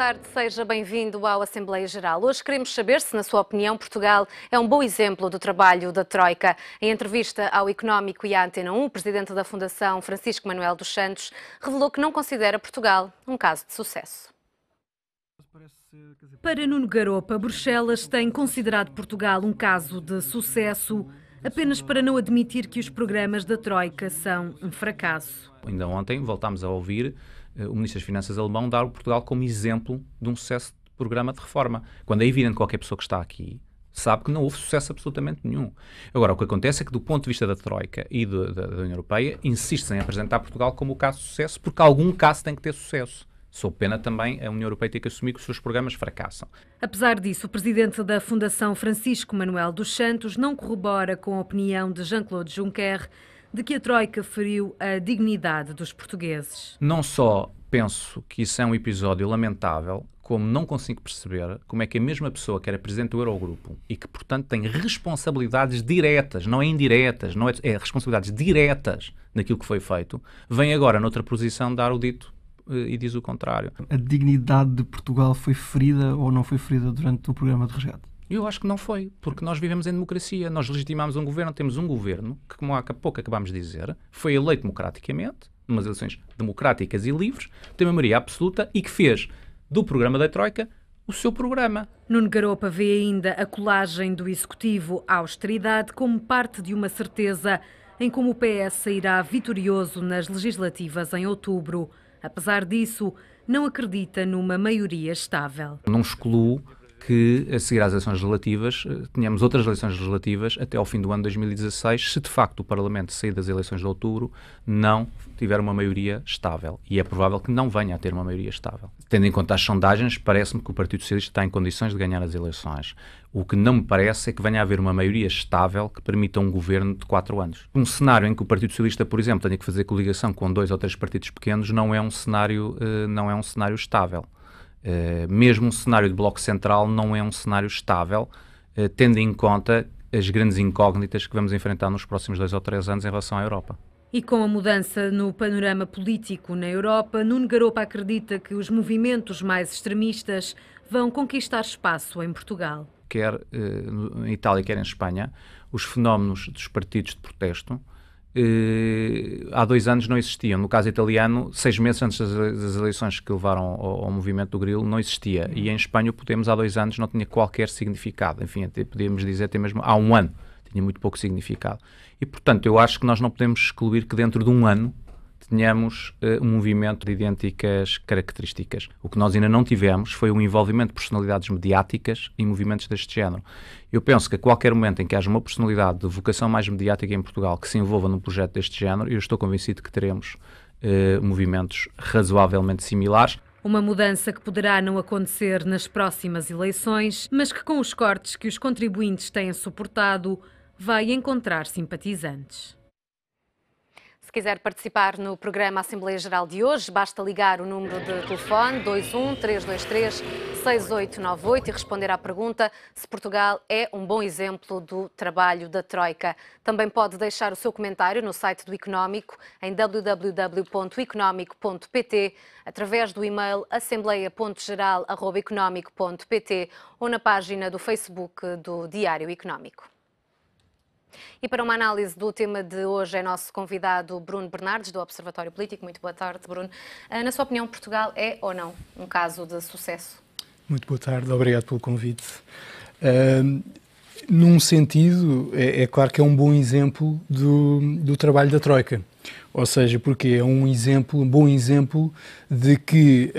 tarde, seja bem-vindo ao Assembleia Geral. Hoje queremos saber se, na sua opinião, Portugal é um bom exemplo do trabalho da Troika. Em entrevista ao Económico e à Antena 1, o presidente da Fundação, Francisco Manuel dos Santos, revelou que não considera Portugal um caso de sucesso. Para Nuno Garopa, Bruxelas tem considerado Portugal um caso de sucesso apenas para não admitir que os programas da Troika são um fracasso. Ainda ontem voltámos a ouvir o Ministro das Finanças alemão dar o Portugal como exemplo de um sucesso de programa de reforma, quando é evidente que qualquer pessoa que está aqui sabe que não houve sucesso absolutamente nenhum. Agora, o que acontece é que, do ponto de vista da Troika e da União Europeia, insiste-se em apresentar Portugal como o caso de sucesso, porque algum caso tem que ter sucesso. Sob pena também a União Europeia ter que assumir que os seus programas fracassam. Apesar disso, o presidente da Fundação, Francisco Manuel dos Santos, não corrobora com a opinião de Jean-Claude Juncker de que a Troika feriu a dignidade dos portugueses. Não só penso que isso é um episódio lamentável, como não consigo perceber como é que a mesma pessoa que era presidente do Eurogrupo e que, portanto, tem responsabilidades diretas, não é indiretas, não é responsabilidades diretas naquilo que foi feito, vem agora noutra posição dar o dito e diz o contrário. A dignidade de Portugal foi ferida ou não foi ferida durante o programa de resgate? Eu acho que não foi, porque nós vivemos em democracia, nós legitimamos um governo, temos um governo que, como há pouco acabámos de dizer, foi eleito democraticamente, numas eleições democráticas e livres, tem uma maioria absoluta e que fez do programa da Troika o seu programa. Nuno Garopa vê ainda a colagem do Executivo à austeridade como parte de uma certeza em como o PS sairá vitorioso nas legislativas em outubro. Apesar disso, não acredita numa maioria estável. Não excluo que, a seguir às eleições legislativas, tenhamos outras eleições legislativas até ao fim do ano 2016, se de facto o Parlamento sair das eleições de outubro não tiver uma maioria estável. E é provável que não venha a ter uma maioria estável. Tendo em conta as sondagens, parece-me que o Partido Socialista está em condições de ganhar as eleições. O que não me parece é que venha a haver uma maioria estável que permita um governo de 4 anos. Um cenário em que o Partido Socialista, por exemplo, tenha que fazer coligação com 2 ou 3 partidos pequenos não é um cenário estável. Mesmo um cenário de bloco central não é um cenário estável, tendo em conta as grandes incógnitas que vamos enfrentar nos próximos 2 ou 3 anos em relação à Europa. E com a mudança no panorama político na Europa, Nuno Garopa acredita que os movimentos mais extremistas vão conquistar espaço em Portugal. Quer em Itália, quer em Espanha, os fenómenos dos partidos de protesto há 2 anos não existiam. No caso italiano, 6 meses antes das eleições que levaram ao movimento do Grilo, não existia. E em Espanha o Podemos há 2 anos não tinha qualquer significado. Enfim, até podíamos dizer até mesmo há 1 ano tinha muito pouco significado. E, portanto, eu acho que nós não podemos excluir que dentro de 1 ano tenhamos um movimento de idênticas características. O que nós ainda não tivemos foi um envolvimento de personalidades mediáticas em movimentos deste género. Eu penso que a qualquer momento em que haja uma personalidade de vocação mais mediática em Portugal que se envolva num projeto deste género, eu estou convencido que teremos movimentos razoavelmente similares. Uma mudança que poderá não acontecer nas próximas eleições, mas que com os cortes que os contribuintes têm suportado, vai encontrar simpatizantes. Se quiser participar no programa Assembleia Geral de hoje, basta ligar o número de telefone 21 323 6898 e responder à pergunta se Portugal é um bom exemplo do trabalho da Troika. Também pode deixar o seu comentário no site do Económico, em www.economico.pt, através do e-mail assembleia.geral@economico.pt ou na página do Facebook do Diário Económico. E para uma análise do tema de hoje é nosso convidado Bruno Bernardes, do Observatório Político. Muito boa tarde, Bruno. Na sua opinião, Portugal é ou não um caso de sucesso? Muito boa tarde, obrigado pelo convite. Num sentido, é claro que é um bom exemplo do trabalho da Troika. Ou seja, porque é um bom exemplo de que,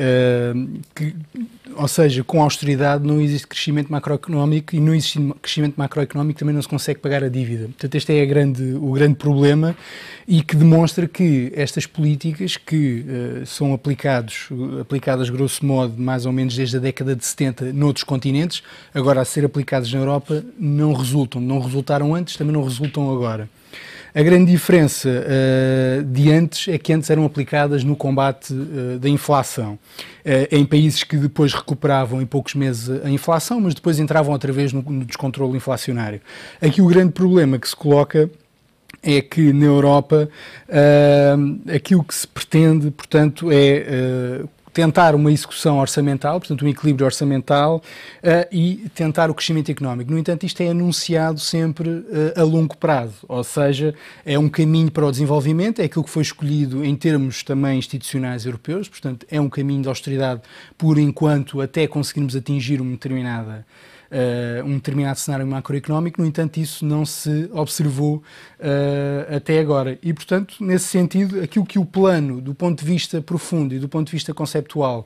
ou seja, com austeridade não existe crescimento macroeconómico e não existindo crescimento macroeconómico também não se consegue pagar a dívida. Portanto, este é o grande problema e que demonstra que estas políticas que são aplicadas grosso modo mais ou menos desde a década de 70 noutros continentes, agora a ser aplicadas na Europa, não resultaram antes, também não resultam agora. A grande diferença de antes é que antes eram aplicadas no combate da inflação, em países que depois recuperavam em poucos meses a inflação, mas depois entravam outra vez no descontrole inflacionário. Aqui o grande problema que se coloca é que na Europa aquilo que se pretende, portanto, é tentar uma execução orçamental, portanto um equilíbrio orçamental e tentar o crescimento económico. No entanto, isto é anunciado sempre a longo prazo, ou seja, é um caminho para o desenvolvimento, é aquilo que foi escolhido em termos também institucionais europeus, portanto é um caminho de austeridade por enquanto até conseguirmos atingir um determinado cenário macroeconómico. No entanto, isso não se observou até agora. E, portanto, nesse sentido, aquilo que o plano, do ponto de vista profundo e do ponto de vista conceptual,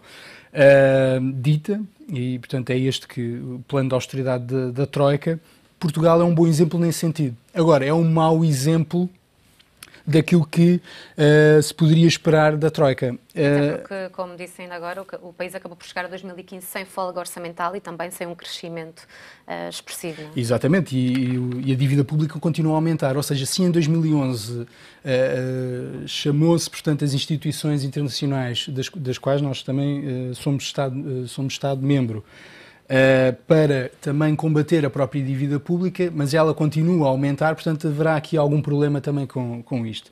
dita, e, portanto, é este que o plano de austeridade da Troika, Portugal é um bom exemplo nesse sentido. Agora, é um mau exemplo daquilo que se poderia esperar da Troika. Até porque, como disse ainda agora, o país acabou por chegar a 2015 sem folga orçamental e também sem um crescimento expressivo. Não é? Exatamente, e a dívida pública continua a aumentar, ou seja, se em 2011 chamou-se, portanto, as instituições internacionais, das quais nós também somos Estado-membro, para também combater a própria dívida pública, mas ela continua a aumentar, portanto haverá aqui algum problema também com isto.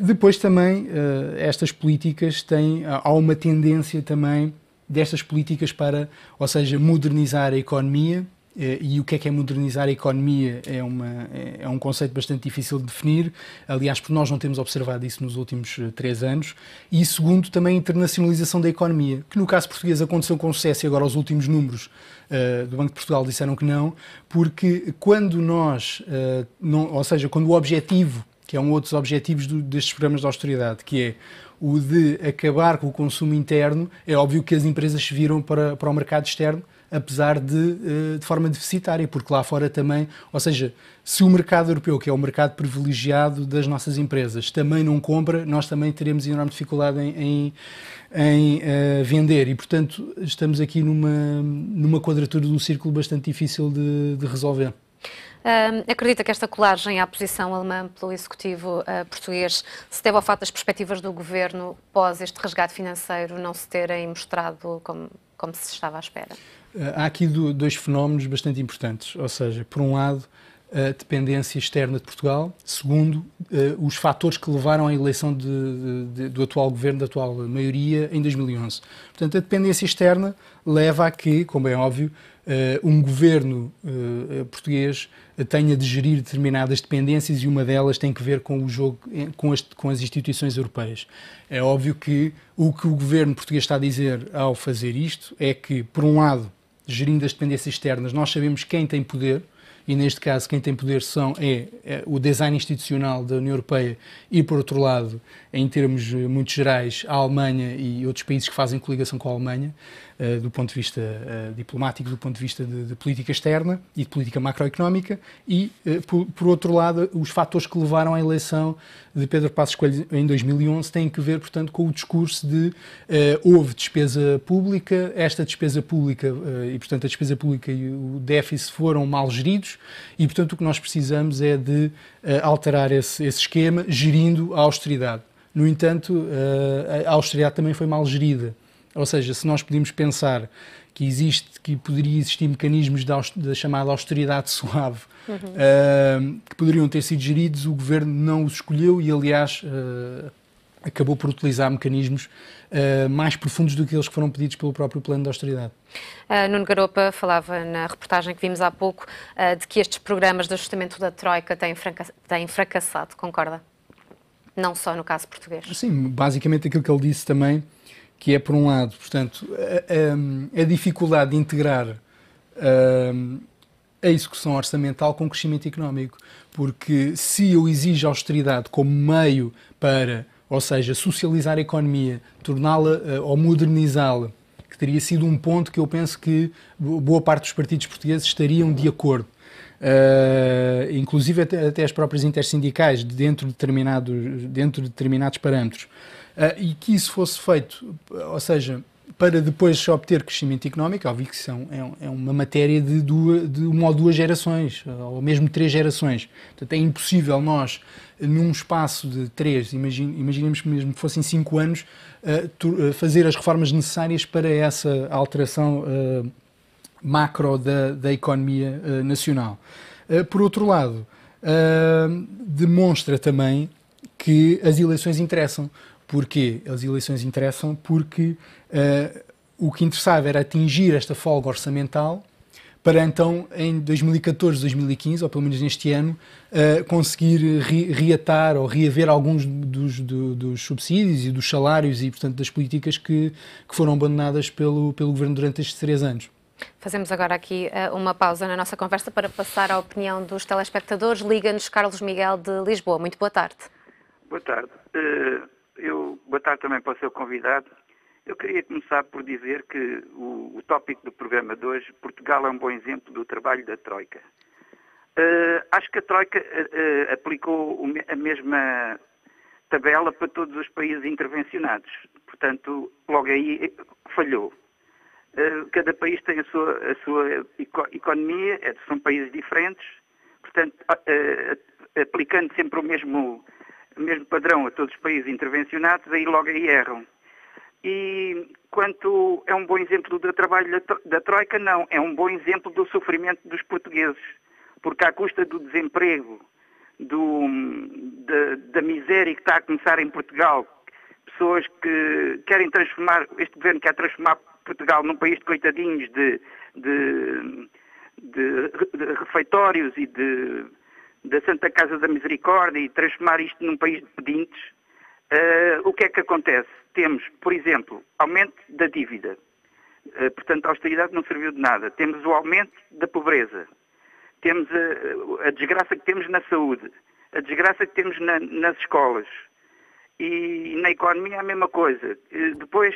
Depois também estas políticas há uma tendência também destas políticas para, ou seja, modernizar a economia. E o que é modernizar a economia é um conceito bastante difícil de definir, aliás, porque nós não temos observado isso nos últimos 3 anos, e segundo, também a internacionalização da economia, que no caso português aconteceu com sucesso e agora os últimos números do Banco de Portugal disseram que não, porque quando ou seja, quando o objetivo, que é um outro dos objetivos destes programas de austeridade, que é o de acabar com o consumo interno, é óbvio que as empresas se viram para o mercado externo, apesar de forma deficitária, porque lá fora também, ou seja, se o mercado europeu, que é o mercado privilegiado das nossas empresas, também não compra, nós também teremos enorme dificuldade em vender e, portanto, estamos aqui numa quadratura do círculo bastante difícil de resolver. Acredita que esta colagem à posição alemã pelo Executivo português se deve ao fato das perspectivas do Governo pós este resgate financeiro não se terem mostrado como se estava à espera? Há aqui 2 fenómenos bastante importantes, ou seja, por um lado, a dependência externa de Portugal, segundo, os fatores que levaram à eleição do atual governo, da atual maioria, em 2011. Portanto, a dependência externa leva a que, como é óbvio, um governo português tenha de gerir determinadas dependências e uma delas tem que ver com o jogo com as instituições europeias. É óbvio que o governo português está a dizer ao fazer isto é que, por um lado, gerindo as dependências externas, nós sabemos quem tem poder, e neste caso quem tem poder é o design institucional da União Europeia e, por outro lado, em termos muito gerais, a Alemanha e outros países que fazem coligação com a Alemanha, do ponto de vista diplomático, do ponto de vista de política externa e de política macroeconómica, e, por outro lado, os fatores que levaram à eleição de Pedro Passos Coelho em 2011 têm que ver, portanto, com o discurso de houve despesa pública, esta despesa pública e, portanto, a despesa pública e o déficit foram mal geridos e, portanto, o que nós precisamos é de alterar esse esquema, gerindo a austeridade. No entanto, a austeridade também foi mal gerida. Ou seja, se nós podíamos pensar que poderia existir mecanismos da chamada austeridade suave que poderiam ter sido geridos, o Governo não os escolheu e, aliás, acabou por utilizar mecanismos mais profundos do que aqueles que foram pedidos pelo próprio plano de austeridade. Nuno Garopa falava na reportagem que vimos há pouco de que estes programas de ajustamento da Troika têm fracassado, concorda? Não só no caso português. Sim, basicamente aquilo que ele disse também, que é, por um lado, portanto, a dificuldade de integrar a execução orçamental com o crescimento económico. Porque se eu exijo austeridade como meio para, ou seja, socializar a economia, torná-la ou modernizá-la, que teria sido um ponto que eu penso que boa parte dos partidos portugueses estariam de acordo. Inclusive até as próprias intersindicais, dentro de determinados parâmetros. E que isso fosse feito, ou seja, para depois obter crescimento económico, óbvio que isso é uma matéria de uma ou 2 gerações, ou mesmo 3 gerações. Portanto, é impossível nós, num espaço de 3, imaginemos que mesmo que fossem 5 anos, fazer as reformas necessárias para essa alteração macro da economia nacional. Por outro lado, demonstra também que as eleições interessam, Porquê? As eleições interessam porque o que interessava era atingir esta folga orçamental para então, em 2014, 2015, ou pelo menos neste ano, conseguir reatar ou reaver alguns dos subsídios e dos salários e, portanto, das políticas que foram abandonadas pelo Governo durante estes 3 anos. Fazemos agora aqui uma pausa na nossa conversa para passar à opinião dos telespectadores. Liga-nos Carlos Miguel de Lisboa. Muito boa tarde. Boa tarde. Boa tarde também para o seu convidado. Eu queria começar por dizer que o tópico do programa de hoje, Portugal é um bom exemplo do trabalho da Troika. Acho que a Troika aplicou a mesma tabela para todos os países intervencionados. Portanto, logo aí falhou. Cada país tem a sua economia, são países diferentes. Portanto, aplicando sempre o mesmo padrão a todos os países intervencionados, aí logo aí erram. E quanto é um bom exemplo do trabalho da Troika, não. É um bom exemplo do sofrimento dos portugueses. Porque à custa do desemprego, da miséria que está a começar em Portugal, pessoas que querem transformar, este governo quer transformar Portugal num país de coitadinhos, de refeitórios e da Santa Casa da Misericórdia e transformar isto num país de pedintes, o que é que acontece? Temos, por exemplo, aumento da dívida. Portanto, a austeridade não serviu de nada. Temos o aumento da pobreza. Temos a desgraça que temos na saúde. A desgraça que temos nas escolas. E na economia a mesma coisa. Depois,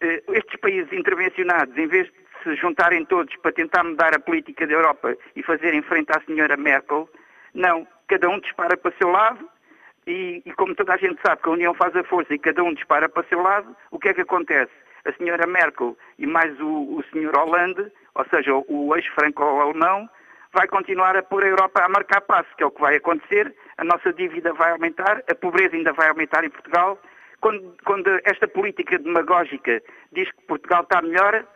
estes países intervencionados, em vez de se juntarem todos para tentar mudar a política da Europa e fazerem frente à senhora Merkel, não. Cada um dispara para o seu lado. E como toda a gente sabe que a União faz a força e cada um dispara para o seu lado, o que é que acontece? A senhora Merkel e mais o senhor Hollande, ou seja, o ex-franco-alemão, vai continuar a pôr a Europa a marcar passo, que é o que vai acontecer. A nossa dívida vai aumentar, a pobreza ainda vai aumentar em Portugal. Quando esta política demagógica diz que Portugal está melhor,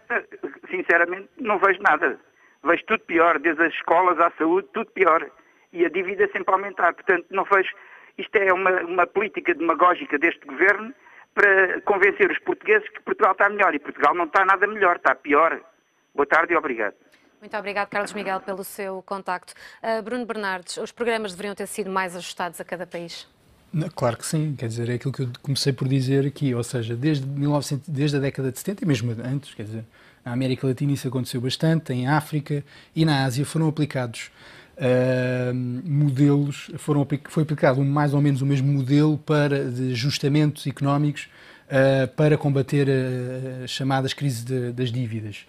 sinceramente não vejo nada. Vejo tudo pior, desde as escolas à saúde, tudo pior. E a dívida sempre a aumentar. Portanto, não vejo... Isto é uma política demagógica deste governo para convencer os portugueses que Portugal está melhor. E Portugal não está nada melhor, está pior. Boa tarde e obrigado. Muito obrigado, Carlos Miguel, pelo seu contacto. Bruno Bernardes, os programas deveriam ter sido mais ajustados a cada país? Claro que sim, quer dizer, é aquilo que eu comecei por dizer aqui, ou seja, desde a década de 70 e mesmo antes, quer dizer, na América Latina isso aconteceu bastante, em África e na Ásia foram aplicados modelos, foi aplicado mais ou menos o mesmo modelo de ajustamentos económicos para combater as chamadas crises das dívidas.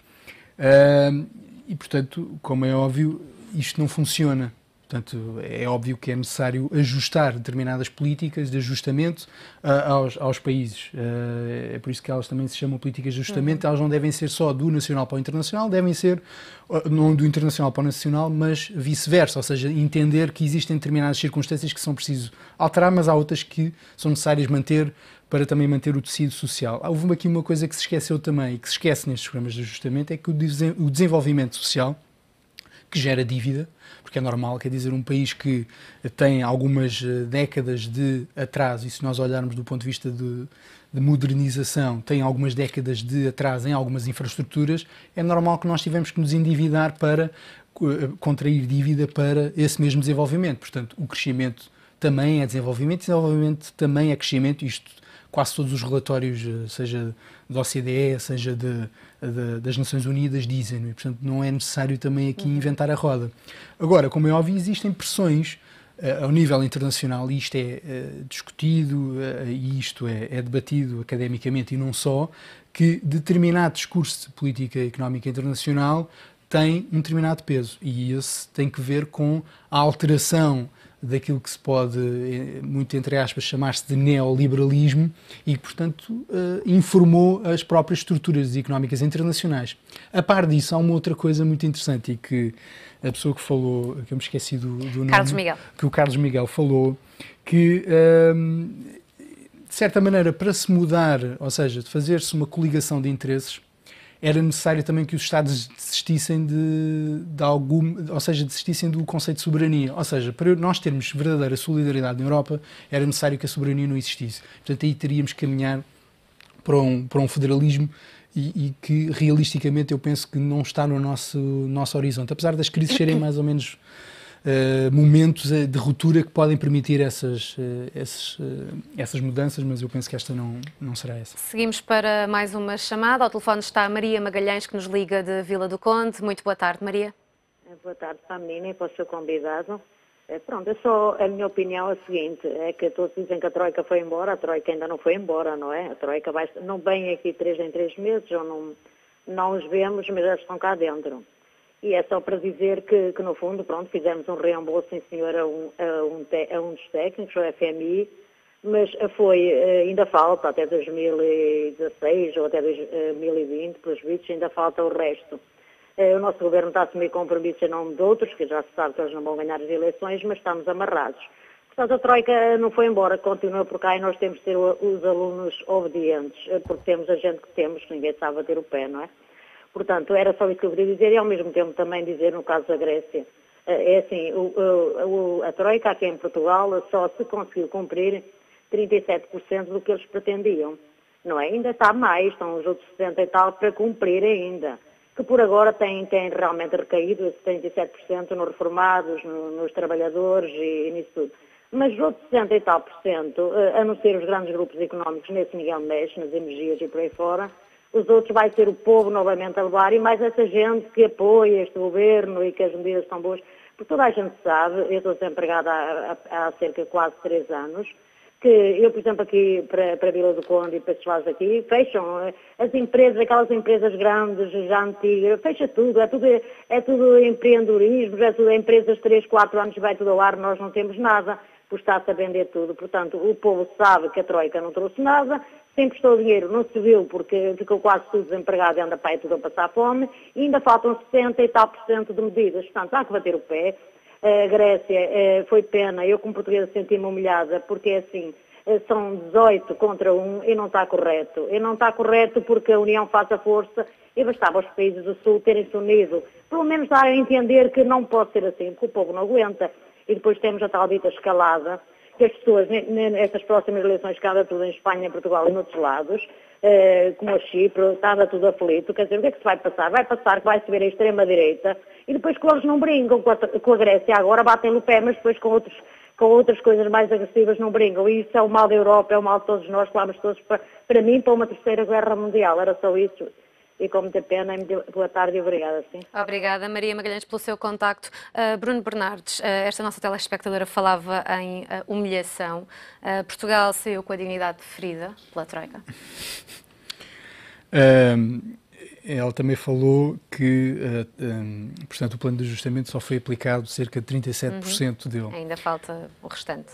E, portanto, como é óbvio, isto não funciona. Portanto, é óbvio que é necessário ajustar determinadas políticas de ajustamento aos países. É por isso que elas também se chamam políticas de ajustamento. Elas não devem ser só do nacional para o internacional, devem ser não do internacional para o nacional, mas vice-versa. Ou seja, entender que existem determinadas circunstâncias que são preciso alterar, mas há outras que são necessárias manter para também manter o tecido social. Houve aqui uma coisa que se esqueceu também e que se esquece nestes programas de ajustamento, é que o desenvolvimento social, que gera dívida, porque é normal, quer dizer, um país que tem algumas décadas de atraso, e se nós olharmos do ponto de vista de modernização, tem algumas décadas de atraso em algumas infraestruturas, é normal que nós tivemos que nos endividar para contrair dívida para esse mesmo desenvolvimento. Portanto, o crescimento também é desenvolvimento também é crescimento, isto quase todos os relatórios, seja da OCDE, seja das Nações Unidas, dizem, e portanto não é necessário também aqui inventar a roda. Agora, como é óbvio, existem pressões ao nível internacional, e isto é discutido e isto é debatido academicamente e não só, que determinado discurso de política económica internacional tem um determinado peso, e esse tem que ver com a alteração daquilo que se pode, muito entre aspas, chamar-se de neoliberalismo e que, portanto, informou as próprias estruturas económicas internacionais. A par disso, há uma outra coisa muito interessante e que a pessoa que falou, que eu me esqueci do nome, Carlos Miguel. Que o Carlos Miguel falou, que, de certa maneira, para se mudar, ou seja, de fazer-se uma coligação de interesses, era necessário também que os Estados desistissem ou seja, desistissem do conceito de soberania. Ou seja, para nós termos verdadeira solidariedade na Europa, era necessário que a soberania não existisse. Portanto, aí teríamos que caminhar para um federalismo e que, realisticamente, eu penso que não está no nosso horizonte. Apesar das crises serem mais ou menos momentos de ruptura que podem permitir essas mudanças, mas eu penso que esta não será essa. Seguimos para mais uma chamada. Ao telefone está a Maria Magalhães, que nos liga de Vila do Conde. Muito boa tarde, Maria. Boa tarde para a menina e para o seu convidado. Pronto, a minha opinião é a seguinte, é que todos dizem que a Troika foi embora, a Troika ainda não foi embora, não é? A Troika não vem aqui 3 em 3 meses, ou não os vemos, mas eles estão cá dentro. E é só para dizer que no fundo, pronto, fizemos um reembolso, sim senhor, a um dos técnicos, o FMI, mas ainda falta até 2016 ou até 2020, pelos vistos, ainda falta o resto. O nosso governo está a assumir compromissos em nome de outros, que já se sabe que eles não vão ganhar as eleições, mas estamos amarrados. Portanto, a Troika não foi embora, continua por cá e nós temos de ser os alunos obedientes, porque temos a gente que temos, que ninguém sabe bater o pé, não é? Portanto, era só isso que eu queria dizer e ao mesmo tempo também dizer no caso da Grécia. É assim, a Troika aqui em Portugal só se conseguiu cumprir 37% do que eles pretendiam, não é? Ainda está mais, estão os outros 60% e tal para cumprir ainda. Que por agora tem realmente recaído esses 37% nos reformados, nos trabalhadores e nisso tudo. Mas os outros 60% e tal por cento, a não ser os grandes grupos económicos nesse Miguel mexe, nas energias e por aí fora, os outros vai ser o povo novamente a levar e mais essa gente que apoia este governo e que as medidas estão boas. Porque toda a gente sabe, eu estou desempregada há cerca de quase 3 anos, que eu, por exemplo, aqui para Vila do Conde e para estes lados aqui, fecham as empresas, aquelas empresas grandes, já antigas, fecha tudo, é tudo empreendedorismo, é tudo empresas de 3, 4 anos, vai tudo ao ar, nós não temos nada, por está-se a vender tudo. Portanto, o povo sabe que a Troika não trouxe nada, se emprestou dinheiro, não se viu porque ficou quase tudo desempregado e anda para aí tudo a passar fome, e ainda faltam 60 e tal % de medidas. Portanto, há que bater o pé. A Grécia foi pena, eu como portuguesa senti-me humilhada, porque é assim, são 18 contra 1 e não está correto. E não está correto porque a União faz a força e bastava os países do Sul terem-se unido. Pelo menos dar a entender que não pode ser assim, porque o povo não aguenta. E depois temos a tal dita escalada, que as pessoas, nestas próximas eleições, que anda tudo em Espanha, Portugal e noutros lados, como a Chipre, está tudo aflito, quer dizer, o que é que se vai passar? Vai passar que vai subir a extrema-direita e depois que eles não brincam com a Grécia, agora batem no pé, mas depois com outras coisas mais agressivas não brincam. E isso é o mal da Europa, é o mal de todos nós, que vamos todos, para mim, para uma 3ª guerra mundial. Era só isso. E com muita pena, boa tarde e obrigada. Sim. Obrigada, Maria Magalhães, pelo seu contacto. Bruno Bernardes, esta nossa telespectadora falava em humilhação. Portugal saiu com a dignidade ferida pela Troika? Ela também falou que, portanto, o plano de ajustamento só foi aplicado cerca de 37% dele. Ainda falta o restante.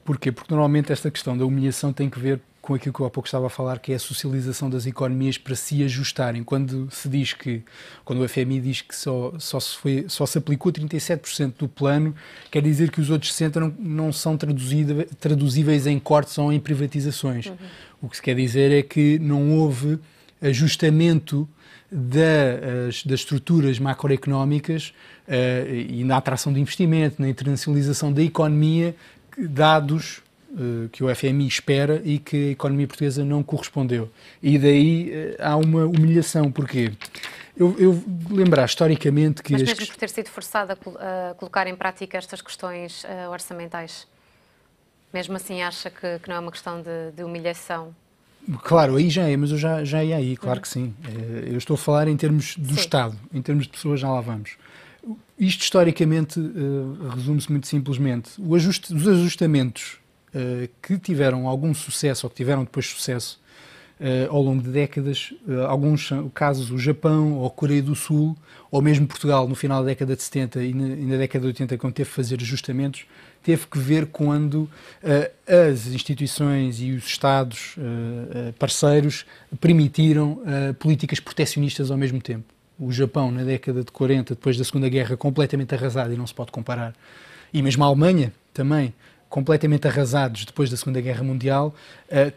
Porquê? Porque normalmente esta questão da humilhação tem que ver com aquilo que eu há pouco estava a falar, que é a socialização das economias para se ajustarem. Quando o FMI diz que só se aplicou 37% do plano, quer dizer que os outros 60% não são traduzíveis em cortes ou em privatizações. O que se quer dizer é que não houve ajustamento das estruturas macroeconómicas e na atração de investimento, na internacionalização da economia, dados que o FMI espera e que a economia portuguesa não correspondeu. E daí há uma humilhação. Porquê? Eu lembrar historicamente que... Mas mesmo por ter sido forçado a colocar em prática estas questões orçamentais, mesmo assim acha que não é uma questão de humilhação? Claro, aí já é, mas eu já ia aí, claro que sim. Eu estou a falar em termos do Estado, em termos de pessoas, já lá vamos. Isto historicamente resume-se muito simplesmente. Os ajustamentos que tiveram algum sucesso, ou que tiveram depois sucesso ao longo de décadas, alguns casos o Japão ou a Coreia do Sul, ou mesmo Portugal no final da década de 70 e na década de 80, quando teve que fazer ajustamentos, teve que ver quando as instituições e os Estados parceiros permitiram políticas proteccionistas ao mesmo tempo. O Japão, na década de 40, depois da Segunda Guerra, completamente arrasado e não se pode comparar. E mesmo a Alemanha, também, completamente arrasados depois da Segunda Guerra Mundial,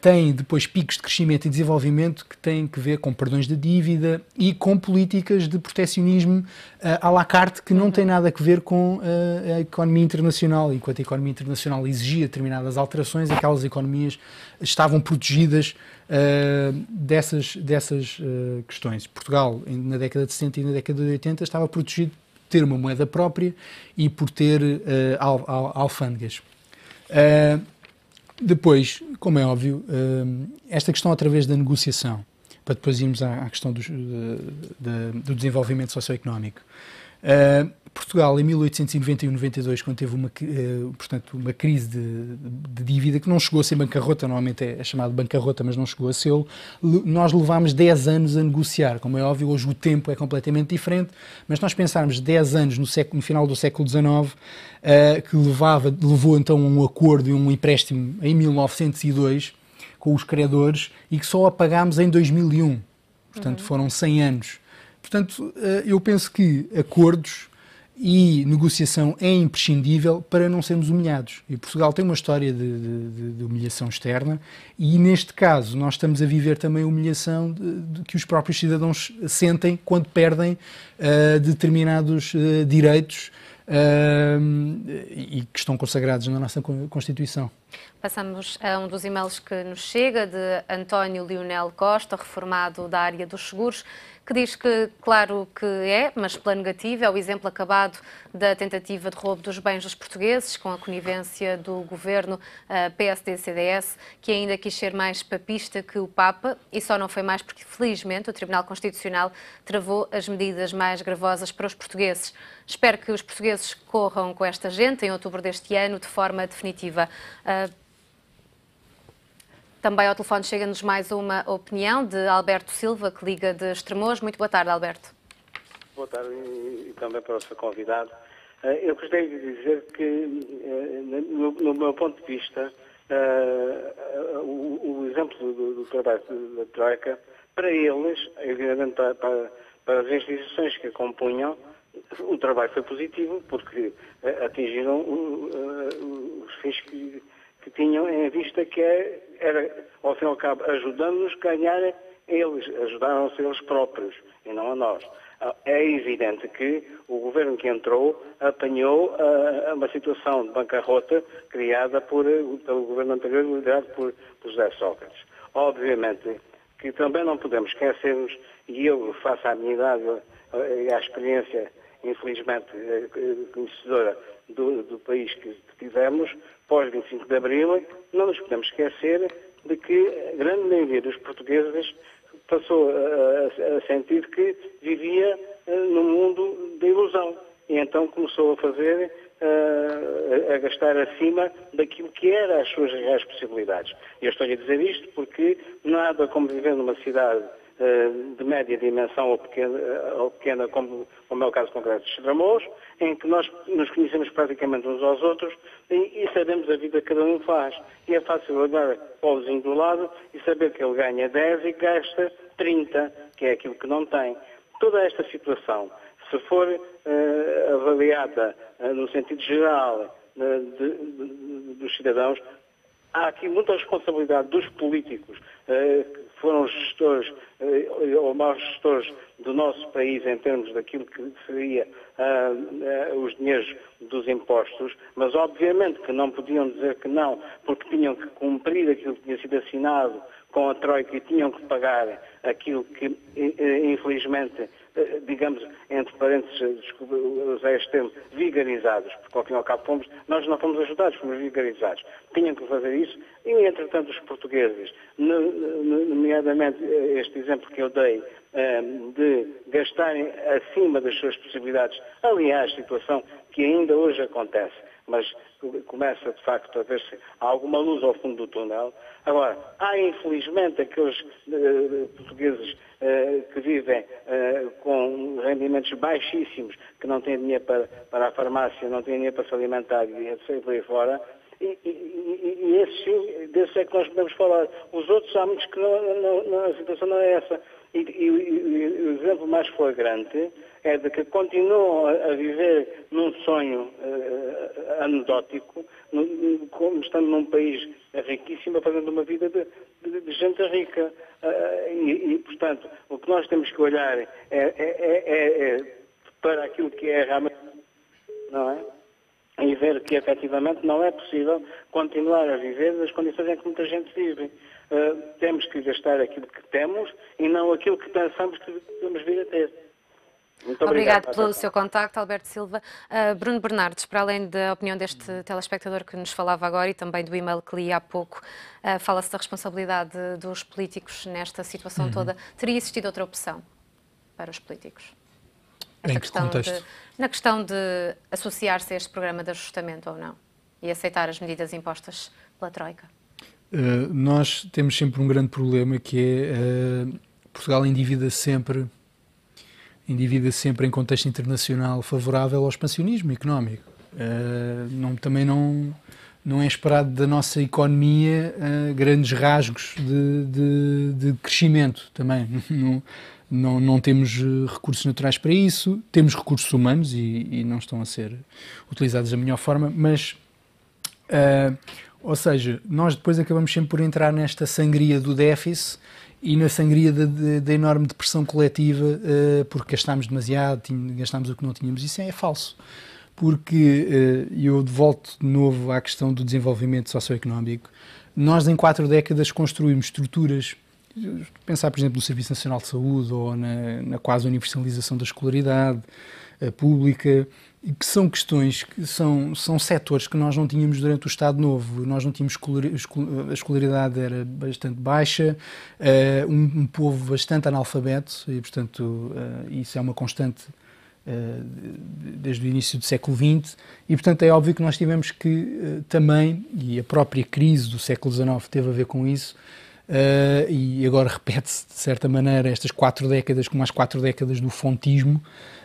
têm depois picos de crescimento e desenvolvimento que têm que ver com perdões de dívida e com políticas de proteccionismo à la carte que não têm nada a ver com a economia internacional. Enquanto a economia internacional exigia determinadas alterações, aquelas economias estavam protegidas dessas questões. Portugal, na década de 60 e na década de 80, estava protegido por ter uma moeda própria e por ter alfândegas. Depois, como é óbvio, esta questão através da negociação, para depois irmos à questão do desenvolvimento socioeconómico. Portugal, em 1891-92, quando teve uma crise de dívida, que não chegou a ser bancarrota, normalmente é chamado bancarrota, mas não chegou a ser, nós levámos 10 anos a negociar. Como é óbvio, hoje o tempo é completamente diferente, mas nós pensarmos 10 anos no final do século XIX, que levou então a um acordo e um empréstimo em 1902 com os credores e que só a pagámos em 2001. Portanto, foram 100 anos. Portanto, eu penso que acordos e negociação é imprescindível para não sermos humilhados. E Portugal tem uma história de humilhação externa e, neste caso, nós estamos a viver também a humilhação que os próprios cidadãos sentem quando perdem determinados direitos e que estão consagrados na nossa Constituição. Passamos a um dos e-mails que nos chega, de António Leonel Costa, reformado da área dos seguros, que diz que, claro que é, mas pela negativa, é o exemplo acabado da tentativa de roubo dos bens dos portugueses, com a conivência do governo PSD-CDS, que ainda quis ser mais papista que o Papa, e só não foi mais porque, felizmente, o Tribunal Constitucional travou as medidas mais gravosas para os portugueses. Espero que os portugueses corram com esta gente em outubro deste ano de forma definitiva. Também ao telefone chega-nos mais uma opinião de Alberto Silva, que liga de Estremoz. Muito boa tarde, Alberto. Boa tarde e também para o seu convidado. Eu gostaria de dizer que, no meu ponto de vista, o exemplo do trabalho da Troika, para eles, evidentemente para as instituições que a compunham, o trabalho foi positivo, porque atingiram os fins que tinham em vista, que era, ao fim e ao cabo, ajudando-nos a ganhar eles, ajudaram-se eles próprios e não a nós. É evidente que o governo que entrou apanhou uma situação de bancarrota criada pelo governo anterior, liderado por José Sócrates. Obviamente que também não podemos esquecermos, e eu faço a minha idade e a experiência, infelizmente, conhecedora do país que tivemos, pós-25 de Abril, não nos podemos esquecer de que a grande maioria dos portugueses passou a sentir que vivia num mundo de ilusão. E então começou a fazer, a gastar acima daquilo que eram as suas reais possibilidades. E eu estou a dizer isto porque nada como viver numa cidade de média dimensão ou pequena como é o caso concreto de Estremoz, em que nós nos conhecemos praticamente uns aos outros e sabemos a vida que cada um faz. E é fácil olhar para o vizinho do lado e saber que ele ganha 10 e gasta 30, que é aquilo que não tem. Toda esta situação, se for avaliada no sentido geral dos cidadãos, há aqui muita responsabilidade dos políticos, que foram gestores ou maus gestores do nosso país em termos daquilo que seria os dinheiros dos impostos, mas obviamente que não podiam dizer que não, porque tinham que cumprir aquilo que tinha sido assinado com a Troika e tinham que pagar aquilo que, infelizmente, digamos, entre parênteses, desculpa usar este termo, vigarizados, porque ao fim e ao cabo nós não fomos ajudados, fomos vigarizados. Tinham que fazer isso e, entretanto, os portugueses, nomeadamente este exemplo que eu dei, de gastarem acima das suas possibilidades, aliás, situação que ainda hoje acontece, mas começa de facto a ver-se alguma luz ao fundo do túnel. Agora, há infelizmente aqueles portugueses que vivem com rendimentos baixíssimos, que não têm dinheiro para a farmácia, não têm dinheiro para se alimentar e etc. por aí fora. E desses é que nós podemos falar. Os outros há muitos que a situação não é essa. E o exemplo mais flagrante é de que continuam a viver num sonho anedótico, como estando num país riquíssimo, fazendo uma vida de gente rica. Portanto, o que nós temos que olhar é para aquilo que é realmente, não é? E ver que, efetivamente, não é possível continuar a viver nas condições em que muita gente vive. Temos que gastar aquilo que temos e não aquilo que pensamos que devemos vir a ter. Muito obrigado pelo seu contacto, Alberto Silva. Bruno Bernardes, para além da opinião deste telespectador que nos falava agora e também do e-mail que li há pouco, fala-se da responsabilidade dos políticos nesta situação toda. Teria existido outra opção para os políticos? Em que contexto? Na questão de associar-se a este programa de ajustamento ou não e aceitar as medidas impostas pela Troika? Nós temos sempre um grande problema que é Portugal endivida sempre em contexto internacional favorável ao expansionismo económico. Também não é esperado da nossa economia grandes rasgos de crescimento também. Não temos recursos naturais para isso, temos recursos humanos e não estão a ser utilizados da melhor forma, mas, ou seja, nós depois acabamos sempre por entrar nesta sangria do déficit e na sangria da enorme depressão coletiva, porque gastámos demasiado, gastámos o que não tínhamos. Isso é falso, porque eu volto de novo à questão do desenvolvimento socioeconómico. Nós em 4 décadas construímos estruturas, pensar por exemplo no Serviço Nacional de Saúde ou na quase universalização da escolaridade pública, que são questões, que são setores que nós não tínhamos durante o Estado Novo. Nós não tínhamos a escolaridade era bastante baixa, um povo bastante analfabeto e, portanto, isso é uma constante desde o início do século XX e, portanto, é óbvio que nós tivemos que também, e a própria crise do século XIX teve a ver com isso, e agora repete-se, de certa maneira, estas 4 décadas como as 4 décadas do fontismo,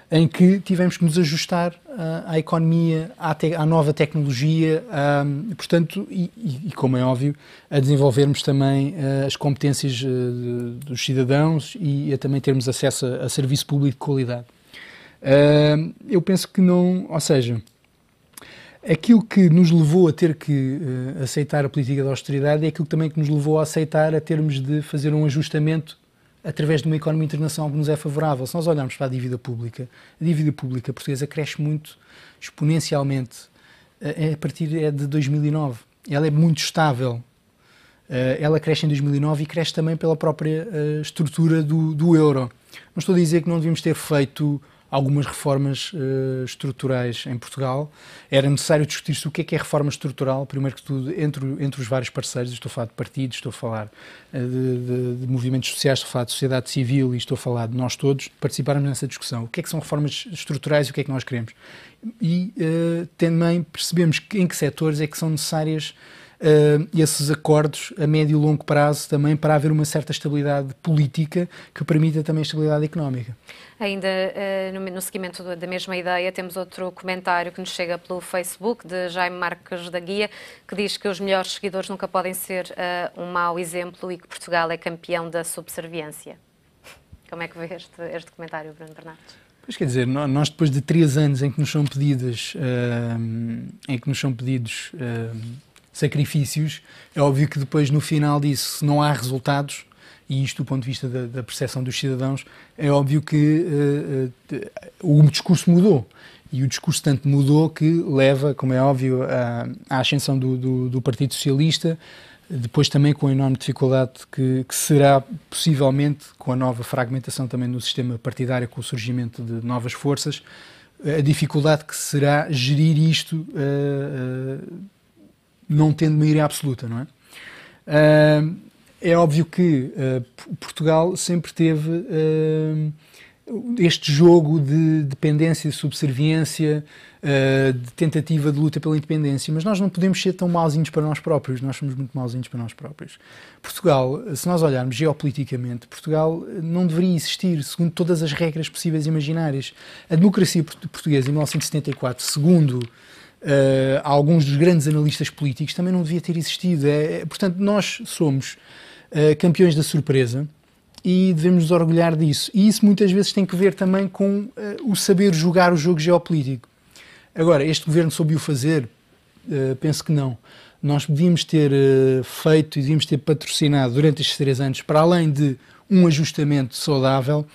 em que tivemos que nos ajustar à economia, à nova tecnologia, portanto, e como é óbvio, a desenvolvermos também as competências dos cidadãos e a também termos acesso a serviço público de qualidade. Eu penso que não, ou seja, aquilo que nos levou a ter que aceitar a política de austeridade é aquilo também que nos levou a aceitar a termos de fazer um ajustamento através de uma economia internacional que nos é favorável. Se nós olharmos para a dívida pública portuguesa cresce muito exponencialmente a partir de 2009. Ela é muito estável. Ela cresce em 2009 e cresce também pela própria estrutura do euro. Não estou a dizer que não devíamos ter feito algumas reformas estruturais em Portugal. Era necessário discutir-se o que é reforma estrutural, primeiro que tudo, entre os vários parceiros. Estou a falar de partidos, estou a falar de movimentos sociais, estou a falar de sociedade civil e estou a falar de nós todos participarmos nessa discussão. O que é que são reformas estruturais e o que é que nós queremos? E também percebemos em que setores é que são necessárias esses acordos a médio e longo prazo também para haver uma certa estabilidade política que permita também a estabilidade económica. Ainda no seguimento da mesma ideia, temos outro comentário que nos chega pelo Facebook, de Jaime Marques da Guia, que diz que os melhores seguidores nunca podem ser um mau exemplo e que Portugal é campeão da subserviência. Como é que vê este comentário, Bruno Bernardes? Pois quer dizer, nós depois de 3 anos em que nos são pedidos sacrifícios, é óbvio que depois no final disso, se não há resultados, e isto do ponto de vista da percepção dos cidadãos, é óbvio que o discurso mudou. E o discurso tanto mudou que leva, como é óbvio, à ascensão do Partido Socialista, depois também com a enorme dificuldade que será possivelmente, com a nova fragmentação também no sistema partidário, com o surgimento de novas forças, a dificuldade que será gerir isto não tendo maioria absoluta, não é? É óbvio que Portugal sempre teve este jogo de dependência, de subserviência, de tentativa de luta pela independência, mas nós não podemos ser tão mauzinhos para nós próprios, nós somos muito mauzinhos para nós próprios. Portugal, se nós olharmos geopoliticamente, Portugal não deveria existir segundo todas as regras possíveis e imaginárias. A democracia portuguesa, em 1974, segundo alguns dos grandes analistas políticos, também não devia ter existido. Portanto, nós somos campeões da surpresa e devemos nos orgulhar disso. E isso muitas vezes tem que ver também com o saber jogar o jogo geopolítico. Agora, este governo soube o fazer? Penso que não. Nós devíamos ter feito e devíamos ter patrocinado durante estes 3 anos, para além de um ajustamento saudável,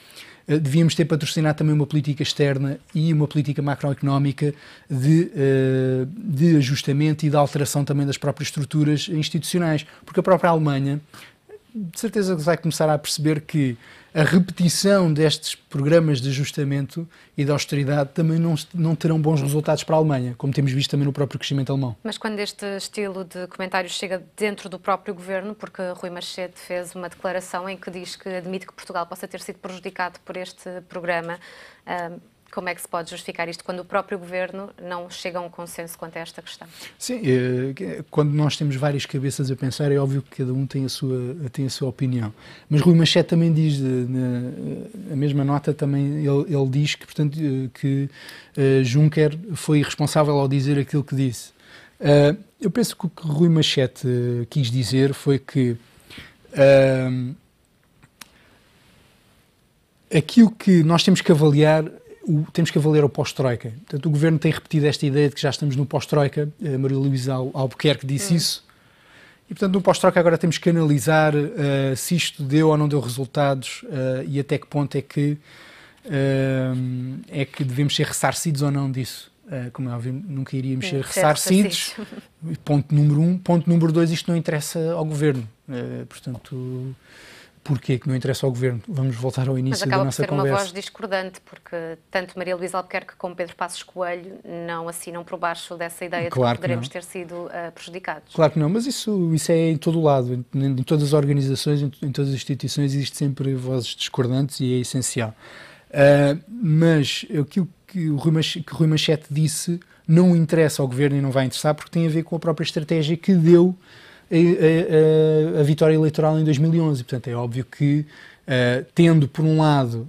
devíamos ter patrocinado também uma política externa e uma política macroeconómica de ajustamento e de alteração também das próprias estruturas institucionais. Porque a própria Alemanha, de certeza que vai começar a perceber que a repetição destes programas de ajustamento e de austeridade também não terão bons resultados para a Alemanha, como temos visto também no próprio crescimento alemão. Mas quando este estilo de comentário chega dentro do próprio governo, porque Rui Machete fez uma declaração em que diz que admite que Portugal possa ter sido prejudicado por este programa, como é que se pode justificar isto quando o próprio governo não chega a um consenso quanto a esta questão? Sim, quando nós temos várias cabeças a pensar, é óbvio que cada um tem a sua opinião. Mas Rui Machete também diz, na mesma nota, também ele diz que, portanto, que Juncker foi irresponsável ao dizer aquilo que disse. Eu penso que o que Rui Machete quis dizer foi que aquilo que nós temos que avaliar o pós-Troika. Portanto, o Governo tem repetido esta ideia de que já estamos no pós-Troika. Maria Luísa Albuquerque disse isso. E, portanto, no pós-Troika agora temos que analisar se isto deu ou não deu resultados e até que ponto é que devemos ser ressarcidos ou não disso. Como é óbvio, nunca iríamos ser ressarcidos. Ponto número 1. Ponto número 2, isto não interessa ao Governo. Portanto... Porquê que não interessa ao Governo? Vamos voltar ao início da nossa conversa. Mas acaba por ser uma voz discordante, porque tanto Maria Luísa Albuquerque como Pedro Passos Coelho não assinam por baixo dessa ideia de que poderemos ter sido prejudicados. Claro que não, mas isso é em todo o lado, em todas as organizações, em todas as instituições, existe sempre vozes discordantes e é essencial. Mas aquilo que o Rui Machete disse não interessa ao Governo e não vai interessar, porque tem a ver com a própria estratégia que deu a vitória eleitoral em 2011. Portanto, é óbvio que, tendo, por um lado,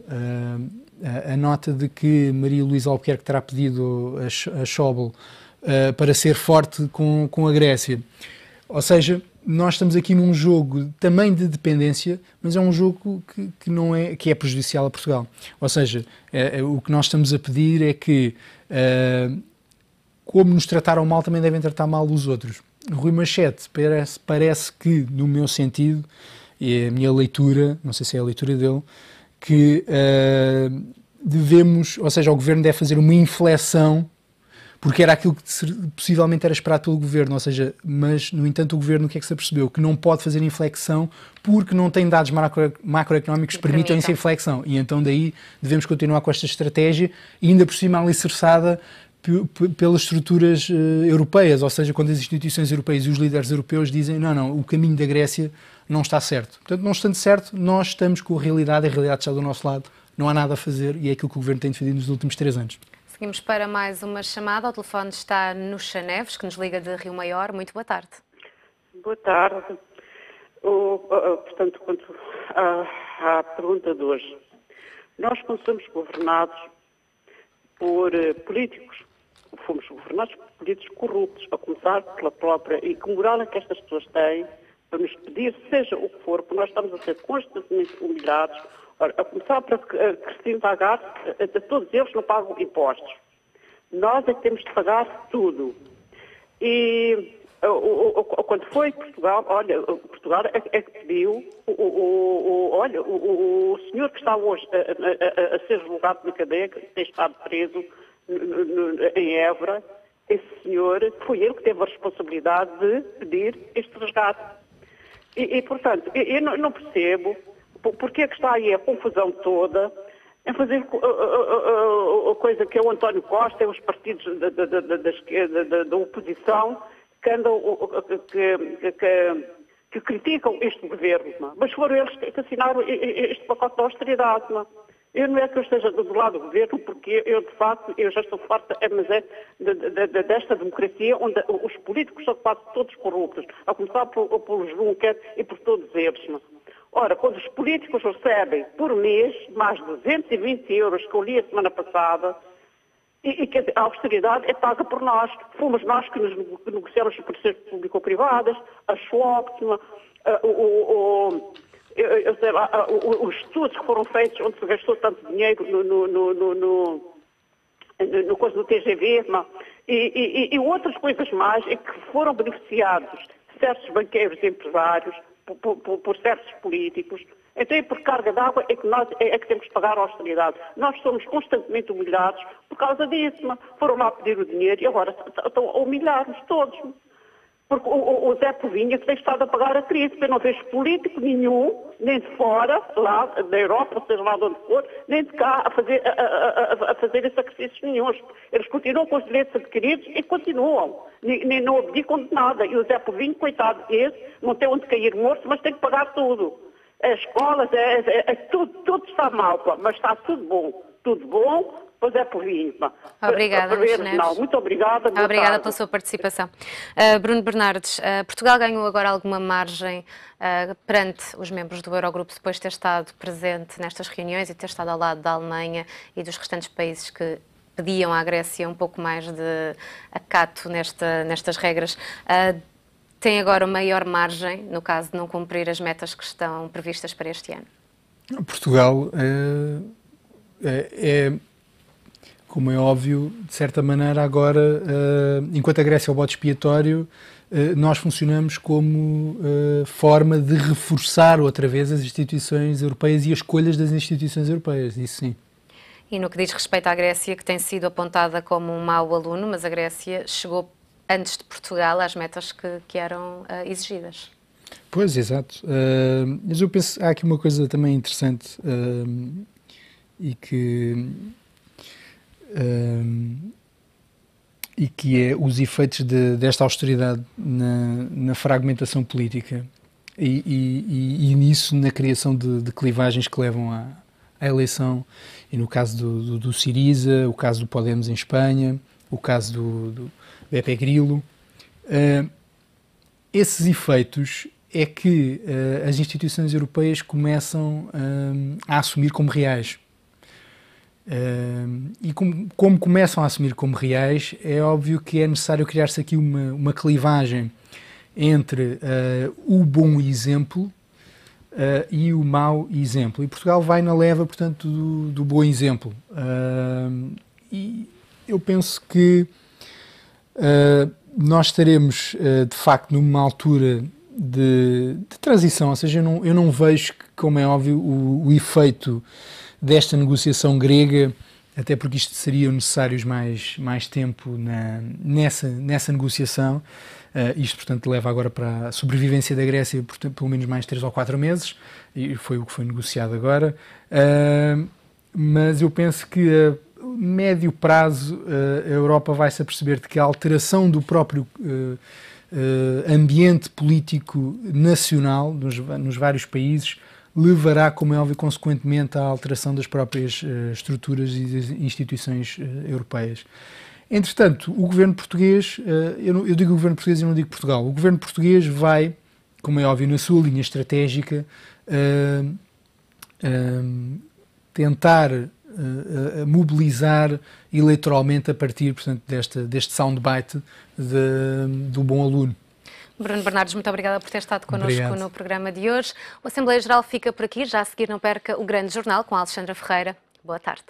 a nota de que Maria Luísa Albuquerque terá pedido a Schäuble para ser forte com a Grécia. Ou seja, nós estamos aqui num jogo também de dependência, mas é um jogo que é prejudicial a Portugal. Ou seja, o que nós estamos a pedir é que, como nos trataram mal, também devem tratar mal os outros. Rui Machete parece que, no meu sentido, e a minha leitura, não sei se é a leitura dele, que devemos, ou seja, o Governo deve fazer uma inflexão, porque era aquilo que possivelmente era esperado pelo Governo, ou seja, mas, no entanto, o Governo o que é que se apercebeu? Que não pode fazer inflexão porque não tem dados macroeconómicos que permitam essa inflexão. E então daí devemos continuar com esta estratégia, e ainda por cima alicerçada pelas estruturas europeias, ou seja, quando as instituições europeias e os líderes europeus dizem não, o caminho da Grécia não está certo. Portanto, não estando certo, nós estamos com a realidade está do nosso lado, não há nada a fazer e é aquilo que o Governo tem defendido nos últimos 3 anos. Seguimos para mais uma chamada. O telefone está no Chaneves, que nos liga de Rio Maior. Muito boa tarde. Boa tarde. Portanto, quanto à pergunta de hoje, nós, quando somos governados por políticos, fomos governados por políticos corruptos, a começar pela própria, e que moral é que estas pessoas têm para nos pedir, seja o que for, porque nós estamos a ser constantemente humilhados. Ora, a começar para Cristina Lagarde, todos eles não pagam impostos. Nós é que temos de pagar tudo. E quando foi Portugal, Portugal é que pediu, o senhor que está hoje a ser julgado na cadeia, que tem estado preso em Évora, esse senhor, foi ele que teve a responsabilidade de pedir este resgate. E portanto, eu não percebo porque é que está aí a confusão toda em fazer a coisa que é o António Costa e os partidos da oposição que andam, que criticam este governo. Mas foram eles que assinaram este pacote de austeridade. Eu não é que eu esteja do lado do governo, porque eu, de facto, já estou farta, mas desta democracia onde os políticos são quase todos corruptos, a começar por Juncker e por todos eles. Ora, quando os políticos recebem por mês mais de 220 euros, que eu li a semana passada, e que a austeridade é paga por nós. Fomos nós que negociamos os parceiros público-privadas, a Schwab, Eu sei lá, os estudos que foram feitos, onde se gastou tanto dinheiro no coisa do TGV, e outras coisas mais, em que foram beneficiados certos banqueiros e empresários por certos políticos. Então, por carga d'água é que nós é que temos que pagar a austeridade. Nós somos constantemente humilhados por causa disso. Foram lá pedir o dinheiro e agora estão a humilhar-nos todos. Porque o Zé Povinha que tem estado a pagar a crise. Eu não vejo político nenhum, nem de fora, lá da Europa, seja lá de onde for, nem de cá, a fazer sacrifícios nenhuns. Eles continuam com os direitos adquiridos e continuam. Nem não abdicam de nada. E o Zé Povinho, coitado desse, não tem onde cair morto, mas tem que pagar tudo. As escolas, tudo está mal, mas está tudo bom. Tudo bom. Pois é, por vir. Obrigada, muito obrigada. Obrigada pela sua participação. Bruno Bernardes, Portugal ganhou agora alguma margem perante os membros do Eurogrupo depois de ter estado presente nestas reuniões e ter estado ao lado da Alemanha e dos restantes países que pediam à Grécia um pouco mais de acato nestas regras. Tem agora maior margem, no caso de não cumprir as metas que estão previstas para este ano? Portugal como é óbvio, de certa maneira, agora, enquanto a Grécia é o bode expiatório, nós funcionamos como forma de reforçar outra vez as instituições europeias e as escolhas das instituições europeias, isso sim. E no que diz respeito à Grécia, que tem sido apontada como um mau aluno, mas a Grécia chegou antes de Portugal às metas que eram exigidas. Pois, exato. Mas eu penso, há aqui uma coisa também interessante e que é os efeitos desta austeridade na fragmentação política e nisso na criação de clivagens que levam à eleição, e no caso do Syriza, o caso do Podemos em Espanha, o caso do Beppe Grillo. Esses efeitos é que as instituições europeias começam a assumir como reais. E como começam a assumir como reais, é óbvio que é necessário criar-se aqui uma clivagem entre o bom exemplo e o mau exemplo. E Portugal vai na leva, portanto, do bom exemplo. E eu penso que nós estaremos, de facto, numa altura de transição, ou seja, eu não vejo, como é óbvio, o efeito desta negociação grega, até porque isto seria necessários mais tempo nessa negociação. Isto, portanto, leva agora para a sobrevivência da Grécia, portanto, pelo menos mais 3 ou 4 meses, e foi o que foi negociado agora. Mas eu penso que a médio prazo a Europa vai-se aperceber de que a alteração do próprio ambiente político nacional nos vários países levará, como é óbvio, consequentemente à alteração das próprias estruturas e das instituições europeias. Entretanto, o governo português, eu digo o governo português e não digo Portugal, o governo português vai, como é óbvio, na sua linha estratégica, tentar mobilizar eleitoralmente a partir, portanto, deste soundbite do bom aluno. Bruno Bernardes, muito obrigada por ter estado connosco no programa de hoje. O Assembleia Geral fica por aqui. Já a seguir não perca o Grande Jornal com a Alexandra Ferreira. Boa tarde.